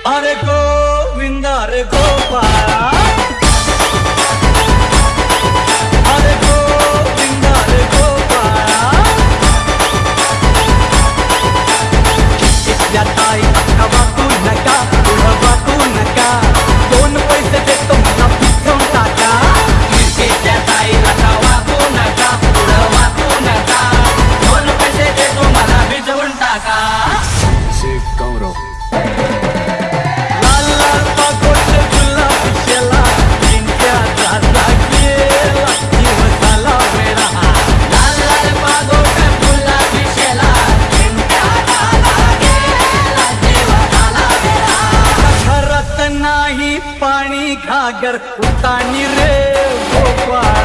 अरे गोविंद अरे गोपाळा, अरे गोविंद अरे गोपाळा, इथल्या ताई अक्का वाकू नका, पुढं वाकू नका, दोन पैसे देतो मला भिजवून टाका. इथल्या ताई अक्का वाकू नका, पुढं वाकू नका, दोन पैसे देतो मला भिजवून टाका. गौरव नाही पाणी घागर उतानी रे गोपाळ.